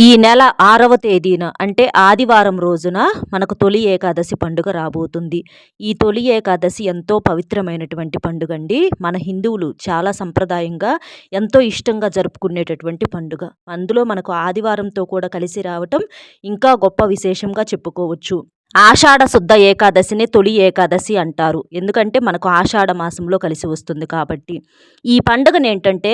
ఈ నెల 6వ తేదీన అంటే ఆదివారం రోజున మనకు తొలి ఏకాదశి పండుగ రాబోతుంది. ఈ తొలి ఏకాదశి ఎంతో పవిత్రమైనటువంటి పండుగండి. మన హిందువులు చాలా సంప్రదాయంగా ఎంతో ఇష్టంగా జరుపుకునేటటువంటి పండుగ. అందులో మనకు ఆదివారంతో కూడా కలిసి రావటం ఇంకా గొప్ప విశేషంగా చెప్పుకోవచ్చు. ఆషాఢ శుద్ధ ఏకాదశిని తొలి ఏకాదశి అంటారు. ఎందుకంటే మనకు ఆషాఢ మాసంలో కలిసి వస్తుంది కాబట్టి. ఈ పండుగనేంటంటే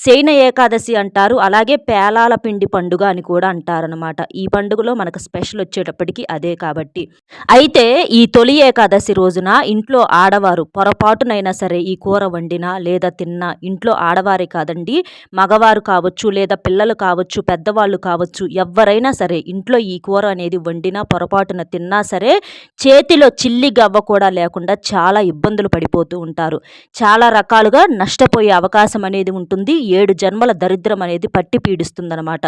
శయన ఏకాదశి అంటారు. అలాగే పేలాల పిండి పండుగ అని కూడా అంటారనమాట. ఈ పండుగలో మనకు స్పెషల్ వచ్చేటప్పటికి అదే కాబట్టి. అయితే ఈ తొలి ఏకాదశి రోజున ఇంట్లో ఆడవారు పొరపాటునైనా సరే ఈ కూర వండినా లేదా తిన్నా ఇంట్లో ఆడవారే కాదండి, మగవారు కావచ్చు లేదా పిల్లలు కావచ్చు, పెద్దవాళ్ళు కావచ్చు, ఎవ్వరైనా సరే ఇంట్లో ఈ కూర అనేది వండినా పొరపాటున తిన్నా సరే చేతిలో చిల్లి గవ్వ కూడా లేకుండా చాలా ఇబ్బందులు పడిపోతూ ఉంటారు. చాలా రకాలుగా నష్టపోయే అవకాశం అనేది ఉంటుంది. 7 జన్మల దరిద్రం అనేది పట్టి పీడిస్తుందనమాట.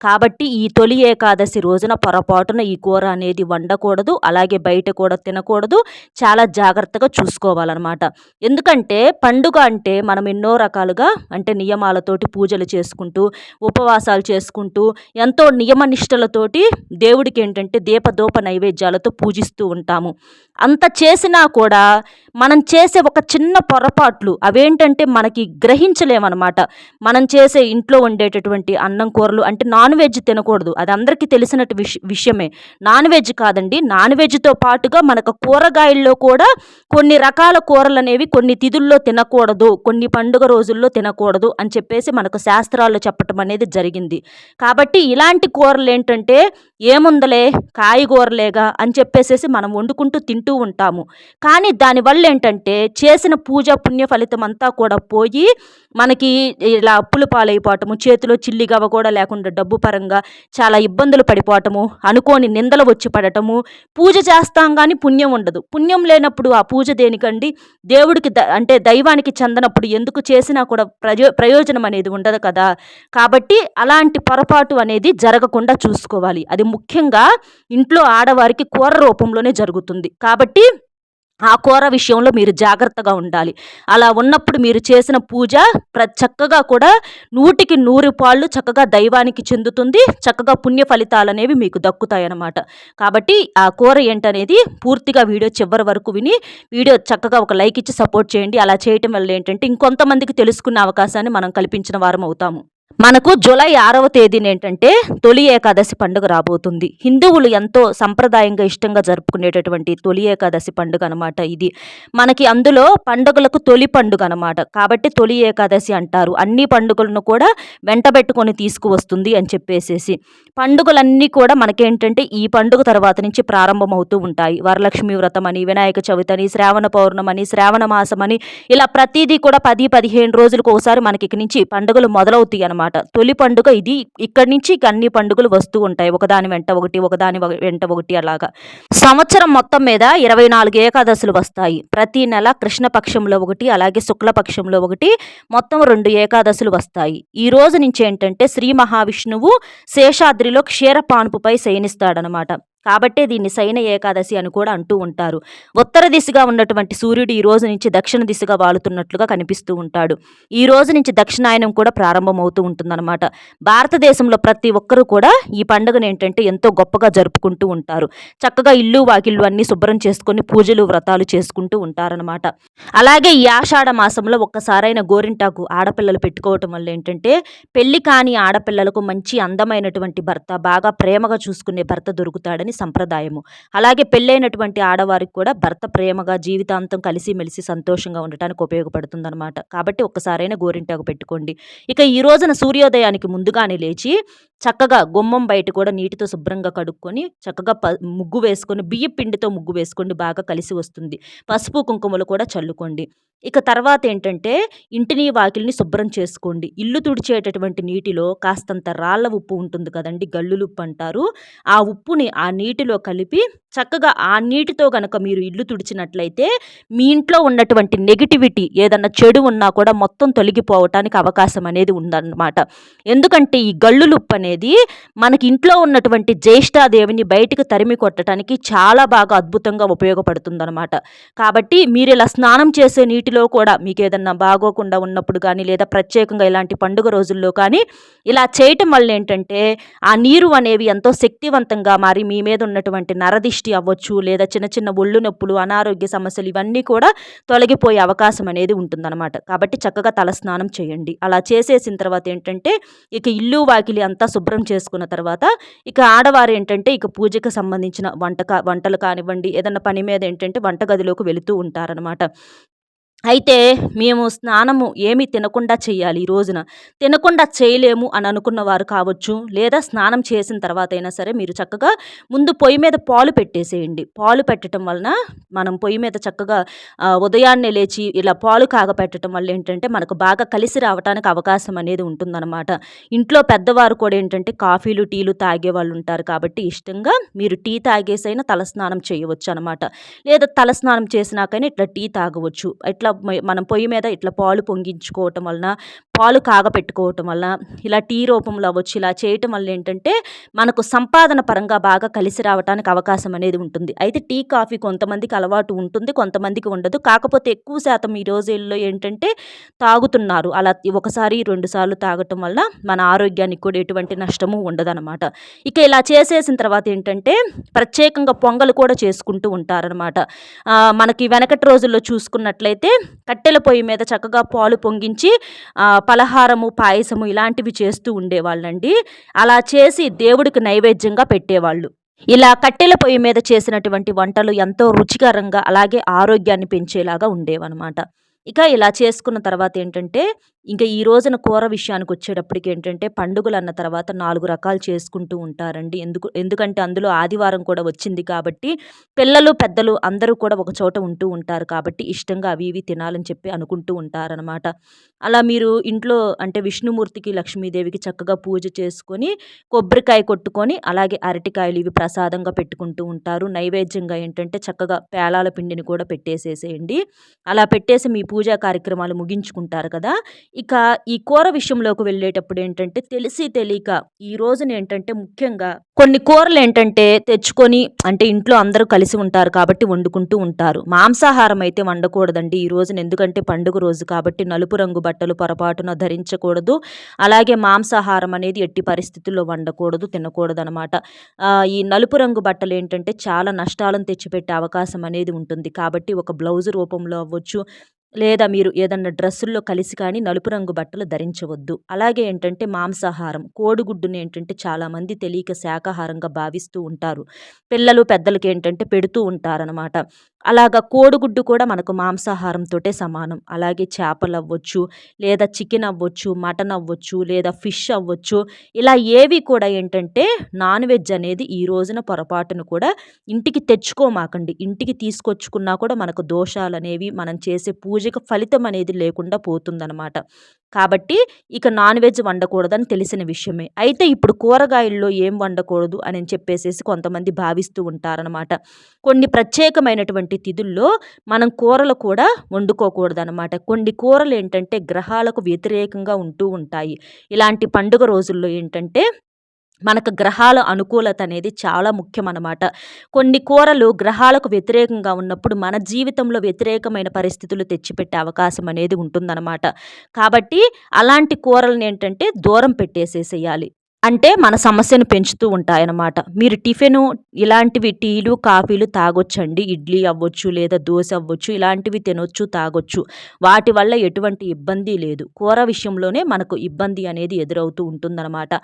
కాబట్టి ఈ తొలి ఏకాదశి రోజున పొరపాటున ఈ కూర అనేది వండకూడదు. అలాగే బయట కూడా తినకూడదు. చాలా జాగ్రత్తగా చూసుకోవాలన్నమాట. ఎందుకంటే పండుగ అంటే మనం ఎన్నో రకాలుగా అంటే నియమాలతోటి పూజలు చేసుకుంటూ ఉపవాసాలు చేసుకుంటూ ఎంతో నియమనిష్టలతోటి దేవుడికి ఏంటంటే దీపదూప నైవేద్యాలతో పూజిస్తూ ఉంటాము. అంత చేసినా కూడా మనం చేసే ఒక చిన్న పొరపాట్లు అవేంటంటే మనకి గ్రహించలేమన్నమాట. మనం చేసే ఇంట్లో వండేటటువంటి అన్నం కూరలు అంటే నాన్ వెజ్ తినకూడదు. అది అందరికీ తెలిసినట్టు విషయమే. నాన్ వెజ్ కాదండి, నాన్ వెజ్తో పాటుగా మనకు కూరగాయల్లో కూడా కొన్ని రకాల కూరలు అనేవి కొన్ని తిథుల్లో తినకూడదు, కొన్ని పండుగ రోజుల్లో తినకూడదు అని చెప్పేసి మనకు శాస్త్రాల్లో చెప్పటం అనేది జరిగింది. కాబట్టి ఇలాంటి కూరలు ఏంటంటే ఏముందలే కాయగూరలేగా అని చెప్పేసేసి మనం వండుకుంటూ తింటూ ఉంటాము. కానీ దానివల్ల ఏంటంటే చేసిన పూజ పుణ్య ఫలితం అంతా కూడా పోయి మనకి ఇలా అప్పుల పాలైపోవటము, చేతిలో చిల్లిగవ్వ కూడా లేకుండా డబ్బు పరంగా చాలా ఇబ్బందులు పడిపోవటము, అనుకోని నిందలు వచ్చి పడటము, పూజ చేస్తాం కానీ పుణ్యం ఉండదు. పుణ్యం లేనప్పుడు ఆ పూజ దేనికండి? దేవుడికి అంటే దైవానికి చెందనప్పుడు ఎందుకు చేసినా కూడా ప్రయోజనం అనేది ఉండదు కదా. కాబట్టి అలాంటి పొరపాటు అనేది జరగకుండా చూసుకోవాలి. అది ముఖ్యంగా ఇంట్లో ఆడవారికి కూర రూపంలోనే జరుగుతుంది. కాబట్టి ఆ కూర విషయంలో మీరు జాగ్రత్తగా ఉండాలి. అలా ఉన్నప్పుడు మీరు చేసిన పూజ చక్కగా కూడా 100కి 100 పాళ్ళు చక్కగా దైవానికి చెందుతుంది. చక్కగా పుణ్య ఫలితాలు అనేవి మీకు దక్కుతాయన్నమాట. కాబట్టి ఆ కూర ఏంటనేది పూర్తిగా వీడియో చివరి వరకు విని వీడియో చక్కగా ఒక లైక్ ఇచ్చి సపోర్ట్ చేయండి. అలా చేయటం వల్ల ఏంటంటే ఇంకొంతమందికి తెలుసుకునే అవకాశాన్ని మనం కల్పించిన వారం అవుతాము. మనకు జూలై 6వ తేదీన ఏంటంటే తొలి ఏకాదశి పండుగ రాబోతుంది. హిందువులు ఎంతో సంప్రదాయంగా ఇష్టంగా జరుపుకునేటటువంటి తొలి ఏకాదశి పండుగ అనమాట ఇది. మనకి అందులో పండుగలకు తొలి పండుగ అనమాట. కాబట్టి తొలి ఏకాదశి అంటారు. అన్ని పండుగలను కూడా వెంటబెట్టుకొని తీసుకువస్తుంది అని చెప్పేసేసి. పండుగలన్నీ కూడా మనకేంటంటే ఈ పండుగ తర్వాత నుంచి ప్రారంభమవుతూ ఉంటాయి. వరలక్ష్మి వ్రతం అని, వినాయక చవితి అని, శ్రావణ పౌర్ణమని, శ్రావణ మాసం అని ఇలా ప్రతిదీ కూడా 10-15 రోజులకు ఒకసారి మనకి ఇక నుంచి పండుగలు మొదలవుతాయి అనమాట. తొలి పండుగ ఇది. ఇక్కడి నుంచి అన్ని పండుగలు వస్తూ ఉంటాయి. ఒకదాని వెంట ఒకటి, ఒకదాని వెంట ఒకటి అలాగా. సంవత్సరం మొత్తం మీద 24 ఏకాదశులు వస్తాయి. ప్రతి నెల కృష్ణపక్షంలో ఒకటి, అలాగే శుక్లపక్షంలో ఒకటి, మొత్తం 2 ఏకాదశులు వస్తాయి. ఈ రోజు నుంచి ఏంటంటే శ్రీ మహావిష్ణువు శేషాద్రిలో క్షీరపానుపుపై శయనిస్తాడనమాట. కాబట్టే దీన్ని శయన ఏకాదశి అని కూడా అంటూ ఉంటారు. ఉత్తర దిశగా ఉన్నటువంటి సూర్యుడు ఈ రోజు నుంచి దక్షిణ దిశగా వాలుతున్నట్లుగా కనిపిస్తూ ఉంటాడు. ఈ రోజు నుంచి దక్షిణాయనం కూడా ప్రారంభమవుతూ ఉంటుందన్నమాట. భారతదేశంలో ప్రతి ఒక్కరూ కూడా ఈ పండుగను ఏంటంటే ఎంతో గొప్పగా జరుపుకుంటూ ఉంటారు. చక్కగా ఇల్లు వాకిళ్ళు అన్నీ శుభ్రం చేసుకొని పూజలు వ్రతాలు చేసుకుంటూ ఉంటారనమాట. అలాగే ఈ ఆషాఢ మాసంలో ఒక్కసారైన గోరింటాకు ఆడపిల్లలు పెట్టుకోవటం వల్ల ఏంటంటే పెళ్లి కాని ఆడపిల్లలకు మంచి అందమైనటువంటి భర్త, బాగా ప్రేమగా చూసుకునే భర్త దొరుకుతాడని సంప్రదాయము. అలాగే పెళ్ళైనటువంటి ఆడవారికి కూడా భర్త ప్రేమగా జీవితాంతం కలిసిమెలిసి సంతోషంగా ఉండటానికి ఉపయోగపడుతుందన్నమాట. కాబట్టి ఒక్కసారైనా గోరింటాకు పెట్టుకోండి. ఇక ఈ రోజున సూర్యోదయానికి ముందుగానే లేచి చక్కగా గుమ్మం బయట కూడా నీటితో శుభ్రంగా కడుక్కొని చక్కగా ముగ్గు వేసుకొని బియ్యం పిండితో ముగ్గు వేసుకోండి, బాగా కలిసి వస్తుంది. పసుపు కుంకుమలు కూడా చల్లుకోండి. ఇక తర్వాత ఏంటంటే ఇంటిని వాకిలిని శుభ్రం చేసుకోండి. ఇల్లు తుడిచేటటువంటి నీటిలో కాస్తంత రాళ్ళ ఉప్పు ఉంటుంది కదండి, గల్లులుప్పు అంటారు. ఆ ఉప్పుని ఆ నీటిలో కలిపి చక్కగా ఆ నీటితో గనక మీరు ఇల్లు తుడిచినట్లయితే మీ ఇంట్లో ఉన్నటువంటి నెగిటివిటీ ఏదన్నా చెడు ఉన్నా కూడా మొత్తం తొలగిపోవటానికి అవకాశం అనేది ఉందన్నమాట. ఎందుకంటే ఈ గల్లులుప్పు అనేది అనేది మనకి ఇంట్లో ఉన్నటువంటి జ్యేష్ఠాదేవిని బయటికి తరిమి కొట్టడానికి చాలా బాగా అద్భుతంగా ఉపయోగపడుతుందనమాట. కాబట్టి మీరిలా స్నానం చేసే నీటిలో కూడా మీకేదన్నా బాగోకుండా ఉన్నప్పుడు కానీ, లేదా ప్రత్యేకంగా ఇలాంటి పండుగ రోజుల్లో కానీ ఇలా చేయటం వల్ల ఏంటంటే, ఆ నీరు అనేవి ఎంతో శక్తివంతంగా మారి మీ మీద ఉన్నటువంటి నరదిష్టి అవ్వచ్చు, లేదా చిన్న చిన్న ఒళ్ళు నొప్పులు, అనారోగ్య సమస్యలు ఇవన్నీ కూడా తొలగిపోయే అవకాశం అనేది ఉంటుందన్నమాట. కాబట్టి చక్కగా తలస్నానం చేయండి. అలా చేసేసిన తర్వాత ఏంటంటే, ఇక ఇల్లు వాకిలి అంతా శుభ్రం చేసుకున్న తర్వాత ఇక ఆడవారు ఏంటంటే, ఇక పూజకి సంబంధించిన వంటలు కానివ్వండి, ఏదన్నా పని మీద ఏంటంటే వంటగదిలోకి వెళుతూ ఉంటారనమాట. అయితే మేము స్నానము ఏమి తినకుండా చేయాలి ఈ రోజున. తినకుండా చేయలేము అని అనుకున్న వారు కావచ్చు, లేదా స్నానం చేసిన తర్వాతైనా సరే మీరు చక్కగా ముందు పొయ్యి మీద పాలు పెట్టేసేయండి. పాలు పెట్టటం వలన మనం పొయ్యి మీద చక్కగా ఉదయాన్నే లేచి ఇలా పాలు కాగపెట్టడం వల్ల ఏంటంటే మనకు బాగా కలిసి రావటానికి అవకాశం అనేది ఉంటుందన్నమాట. ఇంట్లో పెద్దవారు కూడా ఏంటంటే కాఫీలు, టీలు తాగేవాళ్ళు ఉంటారు కాబట్టి ఇష్టంగా మీరు టీ తాగేసైనా తలస్నానం చేయవచ్చనమాట. లేదా తలస్నానం చేసినాకైనా ఇట్లా టీ తాగవచ్చు. ఇట్లా మనం పొయ్యి మీద ఇట్లా పాలు పొంగించుకోవటం వలన, పాలు కాగపెట్టుకోవటం వలన, ఇలా టీ రూపంలో అవ్వచ్చు, ఇలా చేయటం వల్ల ఏంటంటే మనకు సంపాదన పరంగా బాగా కలిసి రావటానికి అవకాశం అనేది ఉంటుంది. అయితే టీ, కాఫీ కొంతమందికి అలవాటు ఉంటుంది, కొంతమందికి ఉండదు. కాకపోతే ఎక్కువ శాతం ఈ రోజుల్లో ఏంటంటే తాగుతున్నారు. అలా ఒకసారి, 2 సార్లు తాగటం వల్ల మన ఆరోగ్యానికి కూడా ఎటువంటి నష్టము ఉండదనమాట. ఇక ఇలా చేసేసిన తర్వాత ఏంటంటే ప్రత్యేకంగా పొంగలు కూడా చేసుకుంటూ ఉంటారనమాట. మనకి వెనకటి రోజుల్లో చూసుకున్నట్లయితే కట్టెల పొయ్యి మీద చక్కగా పాలు పొంగించి పలహారము, పాయసము ఇలాంటివి చేస్తూ ఉండేవాళ్ళండి. అలా చేసి దేవుడికి నైవేద్యంగా పెట్టేవాళ్ళు. ఇలా కట్టెల పొయ్యి మీద చేసినటువంటి వంటలు ఎంతో రుచికరంగా, అలాగే ఆరోగ్యాన్ని పెంచేలాగా ఉండేవన్నమాట. ఇక ఇలా చేసుకున్న తర్వాత ఏంటంటే, ఇంక ఈ రోజున కూర విషయానికి వచ్చేటప్పటికి ఏంటంటే, పండుగలన్న తర్వాత 4 రకాలు చేసుకుంటూ ఉంటారండి. ఎందుకంటే అందులో ఆదివారం కూడా వచ్చింది కాబట్టి, పిల్లలు, పెద్దలు అందరూ కూడా ఒక చోట ఉంటూ ఉంటారు కాబట్టి, ఇష్టంగా అవి ఇవి తినాలని చెప్పి అనుకుంటూ ఉంటారనమాట. అలా మీరు ఇంట్లో అంటే విష్ణుమూర్తికి, లక్ష్మీదేవికి చక్కగా పూజ చేసుకొని, కొబ్బరికాయ కొట్టుకొని, అలాగే అరటికాయలు ఇవి ప్రసాదంగా పెట్టుకుంటూ ఉంటారు. నైవేద్యంగా ఏంటంటే చక్కగా పేలాల పిండిని కూడా పెట్టేసేసేయండి. అలా పెట్టేసి మీ పూజా కార్యక్రమాలు ముగించుకుంటారు కదా! ఇక ఈ కూర విషయంలోకి వెళ్ళేటప్పుడు ఏంటంటే తెలిసి తెలియక ఈ రోజున ఏంటంటే ముఖ్యంగా కొన్ని కూరలు ఏంటంటే తెచ్చుకొని అంటే ఇంట్లో అందరూ కలిసి ఉంటారు కాబట్టి వండుకుంటూ ఉంటారు. మాంసాహారం అయితే వండకూడదండి ఈ రోజున. ఎందుకంటే పండుగ రోజు కాబట్టి నలుపు రంగు బట్టలు పొరపాటున ధరించకూడదు. అలాగే మాంసాహారం అనేది ఎట్టి పరిస్థితుల్లో వండకూడదు, తినకూడదనమాట. ఈ నలుపు రంగు బట్టలు ఏంటంటే చాలా నష్టాలను తెచ్చిపెట్టే అవకాశం అనేది ఉంటుంది. కాబట్టి ఒక బ్లౌజ్ రూపంలో అవ్వచ్చు, లేదా మీరు ఏదన్నా డ్రెస్సుల్లో కలిసి కానీ నలుపు రంగు బట్టలు ధరించవద్దు. అలాగే ఏంటంటే మాంసాహారం, కోడిగుడ్డుని ఏంటంటే చాలామంది తెలియక శాకాహారంగా భావిస్తూ ఉంటారు. పిల్లలు, పెద్దలకి ఏంటంటే పెడుతూ ఉంటారనమాట. అలాగా కోడిగుడ్డు కూడా మనకు మాంసాహారంతోటే సమానం. అలాగే చేపలవ్వచ్చు, లేదా చికెన్ అవ్వచ్చు, మటన్ అవ్వచ్చు, లేదా ఫిష్ అవ్వచ్చు. ఇలా ఏవి కూడా ఏంటంటే నాన్ వెజ్ అనేది ఈ రోజున పొరపాటున కూడా ఇంటికి తెచ్చుకోమాకండి. ఇంటికి తీసుకొచ్చుకున్నా కూడా మనకు దోషాలనేవి, మనం చేసే పూజకు ఫలితం అనేది లేకుండా పోతుందనమాట. కాబట్టి ఇక నాన్ వెజ్ వండకూడదని తెలిసిన విషయమే. అయితే ఇప్పుడు కూరగాయల్లో ఏం వండకూడదు అని చెప్పేసేసి కొంతమంది భావిస్తూ ఉంటారనమాట. కొన్ని ప్రత్యేకమైనటువంటి తిథుల్లో మనం కూరలు కూడా వండుకోకూడదనమాట. కొన్ని కూరలు ఏంటంటే గ్రహాలకు వ్యతిరేకంగా ఉంటూ ఉంటాయి. ఇలాంటి పండుగ రోజుల్లో ఏంటంటే మనకు గ్రహాల అనుకూలత అనేది చాలా ముఖ్యమనమాట. కొన్ని కూరలు గ్రహాలకు వ్యతిరేకంగా ఉన్నప్పుడు మన జీవితంలో వ్యతిరేకమైన పరిస్థితులు తెచ్చిపెట్టే అవకాశం అనేది ఉంటుందన్నమాట. కాబట్టి అలాంటి కూరలను ఏంటంటే దూరం పెట్టేసేసేయాలి. అంటే మన సమస్యను పెంచుతూ ఉంటాయన్నమాట. మీరు టిఫిను ఇలాంటివి టీలు, కాఫీలు తాగొచ్చండి. ఇడ్లీ అవ్వచ్చు, లేదా దోస అవ్వచ్చు, ఇలాంటివి తినొచ్చు, తాగొచ్చు. వాటి వల్ల ఎటువంటి ఇబ్బంది లేదు. కూర విషయంలోనే మనకు ఇబ్బంది అనేది ఎదురవుతూ ఉంటుందన్నమాట.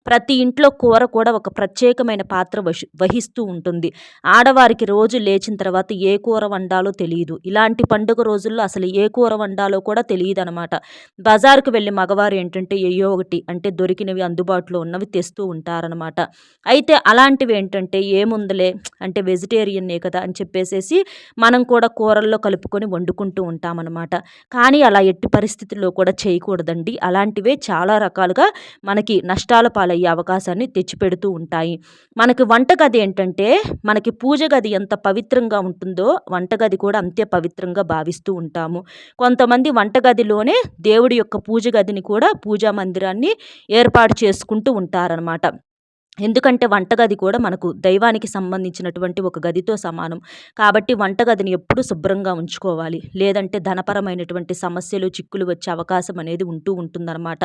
ప్రతి ఇంట్లో కూర కూడా ఒక ప్రత్యేకమైన పాత్ర వహిస్తూ ఉంటుంది. ఆడవారికి రోజు లేచిన తర్వాత ఏ కూర వండాలో తెలియదు. ఇలాంటి పండుగ రోజుల్లో అసలు ఏ కూర వండాలో కూడా తెలియదనమాట. బజారుకు వెళ్ళి మగవారు ఏంటంటే ఏయో ఒకటి అంటే దొరికినవి అందుబాటులో ఉన్నవి తెస్తూ ఉంటారనమాట. అయితే అలాంటివి ఏంటంటే ఏముందులే అంటే వెజిటేరియన్నే కదా అని చెప్పేసేసి మనం కూడా కూరల్లో కలుపుకొని వండుకుంటూ ఉంటామన్నమాట. కానీ అలా ఎట్టి పరిస్థితుల్లో కూడా చేయకూడదండి. అలాంటివే చాలా రకాలుగా మనకి నష్టాల పాలయ్యే అవకాశాన్ని తెచ్చిపెడుతూ ఉంటాయి. మనకి వంటగది ఏంటంటే మనకి పూజ గది ఎంత పవిత్రంగా ఉంటుందో వంటగది కూడా అంతే పవిత్రంగా భావిస్తూ ఉంటాము. కొంతమంది వంటగదిలోనే దేవుడి యొక్క పూజ గదిని కూడా పూజా మందిరాన్ని ఏర్పాటు చేసుకుంటూ ఉంటారనమాట. ఎందుకంటే వంటగది కూడా మనకు దైవానికి సంబంధించినటువంటి ఒక గదితో సమానం. కాబట్టి వంటగదిని ఎప్పుడూ శుభ్రంగా ఉంచుకోవాలి. లేదంటే ధనపరమైనటువంటి సమస్యలు, చిక్కులు వచ్చే అవకాశం అనేది ఉంటూ ఉంటుందనమాట.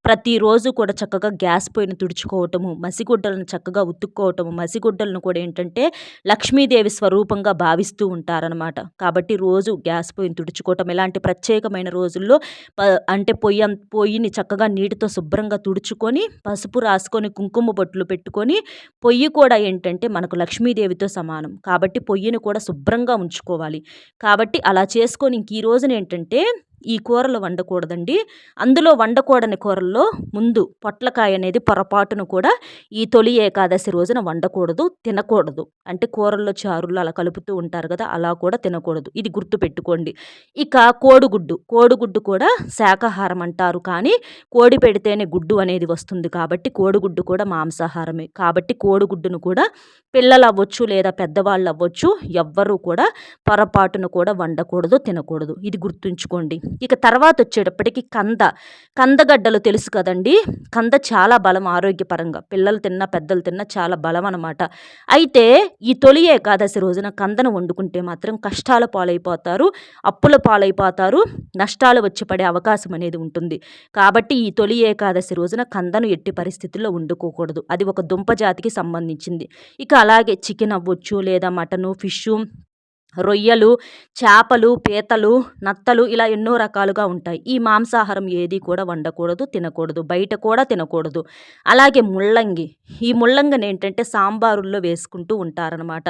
ప్రతిరోజు కూడా చక్కగా గ్యాస్ పొయ్యిని తుడుచుకోవటము, మసిగుడ్డలను చక్కగా ఉతుక్కోవటము, మసిగుడ్డలను కూడా ఏంటంటే లక్ష్మీదేవి స్వరూపంగా భావిస్తూ ఉంటారనమాట. కాబట్టి రోజు గ్యాస్ పొయ్యిని తుడుచుకోవటం ఇలాంటి ప్రత్యేకమైన రోజుల్లో అంటే పొయ్యిని చక్కగా నీటితో శుభ్రంగా తుడుచుకొని, పసుపు రాసుకొని, కుంకుమ బొట్లు పెట్టుకొని పొయ్యి కూడా ఏంటంటే మనకు లక్ష్మీదేవితో సమానం. కాబట్టి పొయ్యిని కూడా శుభ్రంగా ఉంచుకోవాలి. కాబట్టి అలా చేసుకొని ఇంక ఈ రోజున ఏంటంటే ఈ కూరలు వండకూడదండి. అందులో వండకూడని కూరల్లో ముందు పొట్లకాయ అనేది పొరపాటును కూడా ఈ తొలి ఏకాదశి రోజున వండకూడదు, తినకూడదు. అంటే కూరల్లో చారుల్లో అలా కలుపుతూ ఉంటారు కదా, అలా కూడా తినకూడదు. ఇది గుర్తుపెట్టుకోండి. ఇక కోడిగుడ్డు కూడా శాకాహారం అంటారు, కానీ కోడి పెడితేనే గుడ్డు అనేది వస్తుంది కాబట్టి కోడిగుడ్డు కూడా మాంసాహారమే. కాబట్టి కోడిగుడ్డును కూడా పిల్లలు అవ్వచ్చు లేదా పెద్దవాళ్ళు అవ్వచ్చు, ఎవ్వరూ కూడా పొరపాటును కూడా వండకూడదు, తినకూడదు. ఇది గుర్తుంచుకోండి. ఇక తర్వాత వచ్చేటప్పటికి కందగడ్డలు తెలుసు కదండి. కంద చాలా బలం ఆరోగ్యపరంగా. పిల్లలు తిన్నా పెద్దలు తిన్నా చాలా బలం అనమాట. అయితే ఈ తొలి ఏకాదశి రోజున కందను వండుకుంటే మాత్రం కష్టాల పాలైపోతారు, అప్పుల పాలైపోతారు, నష్టాలు వచ్చి పడే అవకాశం అనేది ఉంటుంది. కాబట్టి ఈ తొలి ఏకాదశి రోజున కందను ఎట్టి పరిస్థితుల్లో వండుకోకూడదు. అది ఒక దుంప జాతికి సంబంధించింది. ఇక అలాగే చికెన్ అవ్వచ్చు లేదా మటను, ఫిషు, రొయ్యలు, చేపలు, పీతలు, నత్తలు ఇలా ఎన్నో రకాలుగా ఉంటాయి. ఈ మాంసాహారం ఏది కూడా వండకూడదు, తినకూడదు. బయట కూడా తినకూడదు. అలాగే ఈ ముల్లంగిని ఏంటంటే సాంబారుల్లో వేసుకుంటూ ఉంటారనమాట.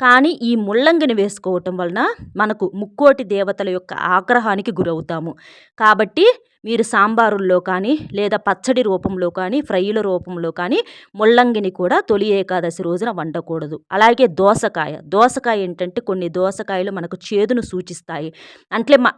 కానీ ఈ ముల్లంగిని వేసుకోవటం వలన మనకు ముక్కోటి దేవతల యొక్క ఆగ్రహానికి గురవుతాము. కాబట్టి మీరు సాంబారుల్లో కానీ లేదా పచ్చడి రూపంలో కానీ ఫ్రైల రూపంలో కానీ ముల్లంగిని కూడా తొలి ఏకాదశి రోజున వండకూడదు. అలాగే దోసకాయ ఏంటంటే కొన్ని దోసకాయలు మనకు చేదును సూచిస్తాయి.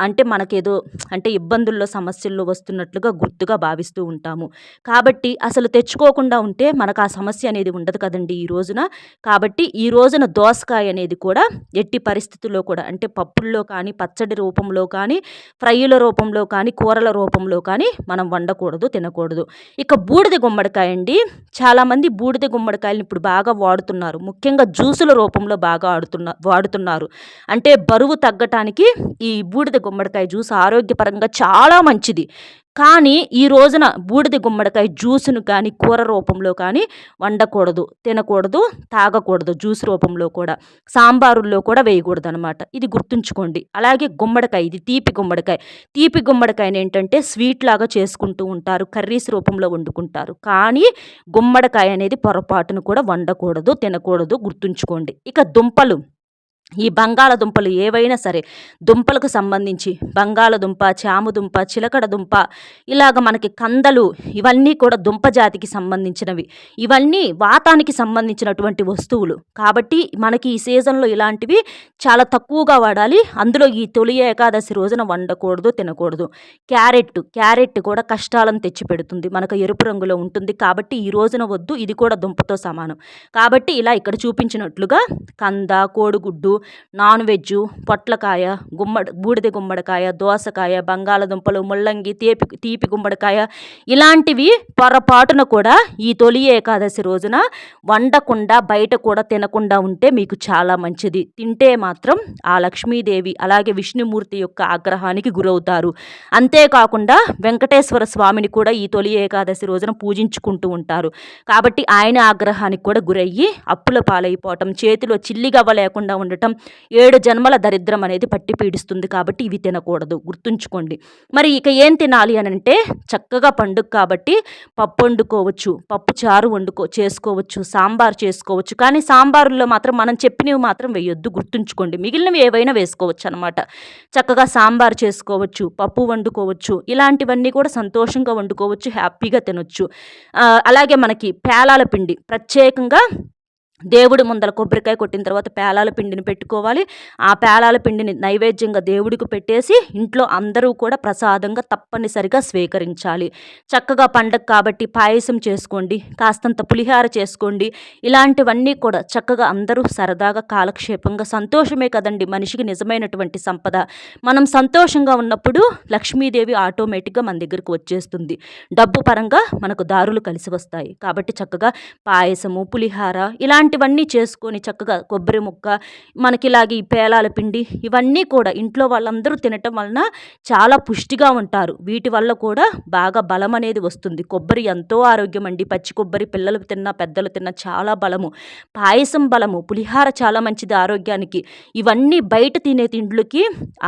అంటే మనకేదో అంటే ఇబ్బందుల్లో సమస్యల్లో వస్తున్నట్లుగా గుర్తుగా భావిస్తూ ఉంటాము. కాబట్టి అసలు తెచ్చుకోకుండా ఉంటే మనకు ఆ సమస్య అనేది ఉండదు కదండి ఈ రోజున. కాబట్టి ఈ రోజున దోసకాయ అనేది కూడా ఎట్టి పరిస్థితుల్లో కూడా అంటే పప్పుల్లో కానీ పచ్చడి రూపంలో కానీ ఫ్రైల రూపంలో కానీ కూరల రూపంలో కానీ మనం వండకూడదు, తినకూడదు. ఇక బూడిద గుమ్మడికాయ అండి. చాలామంది బూడిద గుమ్మడికాయలను ఇప్పుడు బాగా వాడుతున్నారు. ముఖ్యంగా జ్యూసుల రూపంలో బాగా వాడుతున్నారు. అంటే బరువు తగ్గటానికి ఈ బూడిద గుమ్మడికాయ జ్యూస్ ఆరోగ్యపరంగా చాలా మంచిది. కానీ ఈ రోజున బూడిద గుమ్మడికాయ జ్యూసును కానీ కూర రూపంలో కానీ వండకూడదు, తినకూడదు, తాగకూడదు. జ్యూస్ రూపంలో కూడా సాంబారుల్లో కూడా వేయకూడదు అనమాట. ఇది గుర్తుంచుకోండి. అలాగే గుమ్మడికాయ, ఇది తీపి గుమ్మడికాయని ఏంటంటే స్వీట్ లాగా చేసుకుంటూ ఉంటారు, కర్రీస్ రూపంలో వండుకుంటారు. కానీ గుమ్మడికాయ అనేది పొరపాటును కూడా వండకూడదు, తినకూడదు. గుర్తుంచుకోండి. ఇక ఈ బంగాళదుంపలు ఏవైనా సరే దుంపలకు సంబంధించి బంగాళదుంప, చామదుంప, చిలకడ దుంప ఇలాగ మనకి కందలు ఇవన్నీ కూడా దుంప జాతికి సంబంధించినవి. ఇవన్నీ వాతానికి సంబంధించినటువంటి వస్తువులు. కాబట్టి మనకి ఈ సీజన్లో ఇలాంటివి చాలా తక్కువగా వాడాలి. అందులో ఈ తొలి ఏకాదశి రోజున వండకూడదు, తినకూడదు. క్యారెట్ కూడా కష్టాలను తెచ్చిపెడుతుంది. మనకు ఎరుపు రంగులో ఉంటుంది. కాబట్టి ఈ రోజున వద్దు. ఇది కూడా దుంపతో సమానం. కాబట్టి ఇలా ఇక్కడ చూపించినట్లుగా కంద, కోడిగుడ్డు, నాన్ వెజ్, పొట్లకాయ, బూడిద గుమ్మడికాయ, దోసకాయ, బంగాళదుంపలు, ముల్లంగి, తీపి గుమ్మడికాయ ఇలాంటివి పొరపాటున కూడా ఈ తొలి ఏకాదశి రోజున వండకుండా బయట కూడా తినకుండా ఉంటే మీకు చాలా మంచిది. తింటే మాత్రం ఆ లక్ష్మీదేవి అలాగే విష్ణుమూర్తి యొక్క ఆగ్రహానికి గురవుతారు. అంతేకాకుండా వెంకటేశ్వర స్వామిని కూడా ఈ తొలి ఏకాదశి రోజున పూజించుకుంటూ ఉంటారు. కాబట్టి ఆయన ఆగ్రహానికి కూడా గురయ్యి అప్పుల పాలైపోవటం, చేతిలో చిల్లిగవ్వ లేకుండా ఉండటం, 7 జన్మల దరిద్రం అనేది పట్టి పీడిస్తుంది. కాబట్టి ఇవి తినకూడదు. గుర్తుంచుకోండి. మరి ఇక ఏం తినాలి అని అంటే చక్కగా పండుగ కాబట్టి పప్పు వండుకోవచ్చు, పప్పు చారు చేసుకోవచ్చు, సాంబార్ చేసుకోవచ్చు. కానీ సాంబారుల్లో మాత్రం మనం చెప్పినవి మాత్రం వేయొద్దు. గుర్తుంచుకోండి. మిగిలినవి ఏవైనా వేసుకోవచ్చు అనమాట. చక్కగా సాంబార్ చేసుకోవచ్చు, పప్పు వండుకోవచ్చు. ఇలాంటివన్నీ కూడా సంతోషంగా వండుకోవచ్చు, హ్యాపీగా తినొచ్చు. అలాగే మనకి పేలాల పిండి ప్రత్యేకంగా దేవుడి ముందల కొబ్బరికాయ కొట్టిన తర్వాత పేలాల పిండిని పెట్టుకోవాలి. ఆ పేలాల పిండిని నైవేద్యంగా దేవుడికి పెట్టేసి ఇంట్లో అందరూ కూడా ప్రసాదంగా తప్పనిసరిగా స్వీకరించాలి. చక్కగా పండగ కాబట్టి పాయసం చేసుకోండి, కాస్తంత పులిహార చేసుకోండి. ఇలాంటివన్నీ కూడా చక్కగా అందరూ సరదాగా కాలక్షేపంగా సంతోషమే కదండి మనిషికి నిజమైనటువంటి సంపద. మనం సంతోషంగా ఉన్నప్పుడు లక్ష్మీదేవి ఆటోమేటిక్గా మన దగ్గరకు వచ్చేస్తుంది. డబ్బు పరంగా మనకు దారులు కలిసి వస్తాయి. కాబట్టి చక్కగా పాయసము, పులిహార ఇలాంటివన్నీ చేసుకొని చక్కగా కొబ్బరి ముక్క మనకిలాగే ఈ పేలాల పిండి ఇవన్నీ కూడా ఇంట్లో వాళ్ళందరూ తినటం వలన చాలా పుష్టిగా ఉంటారు. వీటి వల్ల కూడా బాగా బలం అనేది వస్తుంది. కొబ్బరి ఎంతో ఆరోగ్యం అండి. పచ్చి కొబ్బరి పిల్లలు తిన్నా పెద్దలు తిన్నా చాలా బలము. పాయసం బలము, పులిహార చాలా మంచిది ఆరోగ్యానికి. ఇవన్నీ బయట తినే తిండ్లకి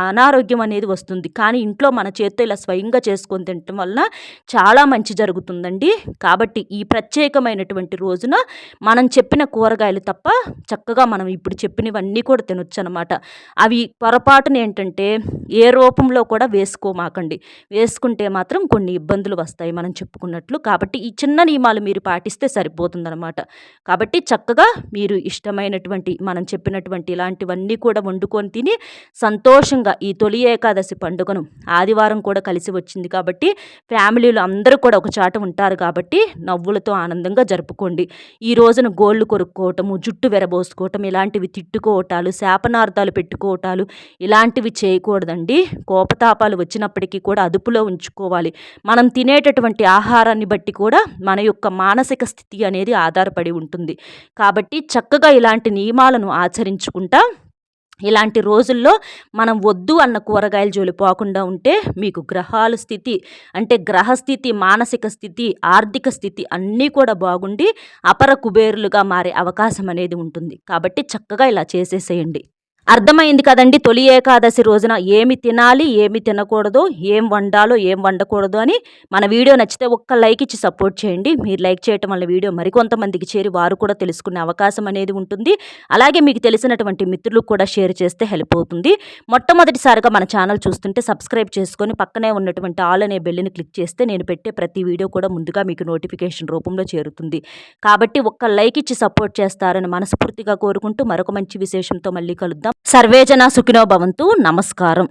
అనారోగ్యం అనేది వస్తుంది. కానీ ఇంట్లో మన చేత్తో ఇలా స్వయంగా చేసుకొని తినటం వలన చాలా మంచి జరుగుతుందండి. కాబట్టి ఈ ప్రత్యేకమైనటువంటి రోజున మనం చెప్పిన కూరగాయలు తప్ప చక్కగా మనం ఇప్పుడు చెప్పినవన్నీ కూడా తినొచ్చు అనమాట. అవి పొరపాటున ఏంటంటే ఏ రూపంలో కూడా వేసుకోమాకండి. వేసుకుంటే మాత్రం కొన్ని ఇబ్బందులు వస్తాయి మనం చెప్పుకున్నట్లు. కాబట్టి ఈ చిన్న నియమాలు మీరు పాటిస్తే సరిపోతుందనమాట. కాబట్టి చక్కగా మీరు ఇష్టమైనటువంటి మనం చెప్పినటువంటి ఇలాంటివన్నీ కూడా వండుకొని తిని సంతోషంగా ఈ తొలి ఏకాదశి పండుగను ఆదివారం కూడా కలిసి వచ్చింది కాబట్టి ఫ్యామిలీలో అందరూ కూడా ఒక చాట ఉంటారు కాబట్టి నవ్వులతో ఆనందంగా జరుపుకోండి. ఈ రోజున గోళ్ళు కొరుక్కోవటము, జుట్టు విరబోసుకోవటం, ఇలాంటివి తిట్టుకోవటాలు, శాపనార్థాలు పెట్టుకోవటాలు ఇలాంటివి చేయకూడదండి. కోపతాపాలు వచ్చినప్పటికీ కూడా అదుపులో ఉంచుకోవాలి. మనం తినేటటువంటి ఆహారాన్ని బట్టి కూడా మన యొక్క మానసిక స్థితి అనేది ఆధారపడి ఉంటుంది. కాబట్టి చక్కగా ఇలాంటి నియమాలను ఆచరించుకుంటా ఇలాంటి రోజుల్లో మనం వద్దు అన్న కూరగాయల జోలి పోకుండా ఉంటే మీకు గ్రహాల స్థితి అంటే గ్రహస్థితి, మానసిక స్థితి, ఆర్థిక స్థితి అన్నీ కూడా బాగుండి అపర కుబేరులుగా మారే అవకాశం అనేది ఉంటుంది. కాబట్టి చక్కగా ఇలా చేసేసేయండి. అర్థమైంది కదండి తొలి ఏకాదశి రోజున ఏమి తినాలి, ఏమి తినకూడదు, ఏం వండాలో ఏం వండకూడదు అని. మన వీడియో నచ్చితే ఒక్క లైక్ ఇచ్చి సపోర్ట్ చేయండి. మీరు లైక్ చేయటం వల్ల వీడియో మరికొంతమందికి చేరి వారు కూడా తెలుసుకునే అవకాశం అనేది ఉంటుంది. అలాగే మీకు తెలిసినటువంటి మిత్రులకు కూడా షేర్ చేస్తే హెల్ప్ అవుతుంది. మొట్టమొదటిసారిగా మన ఛానల్ చూస్తుంటే సబ్స్క్రైబ్ చేసుకొని పక్కనే ఉన్నటువంటి ఆల్ అనే బెల్ని క్లిక్ చేస్తే నేను పెట్టే ప్రతి వీడియో కూడా ముందుగా మీకు నోటిఫికేషన్ రూపంలో చేరుతుంది. కాబట్టి ఒక్క లైక్ ఇచ్చి సపోర్ట్ చేస్తారని మనస్ఫూర్తిగా కోరుకుంటూ మరొక మంచి విశేషంతో మళ్ళీ కలుద్దాం. సర్వేజన సుఖినో భవంతు. నమస్కారం.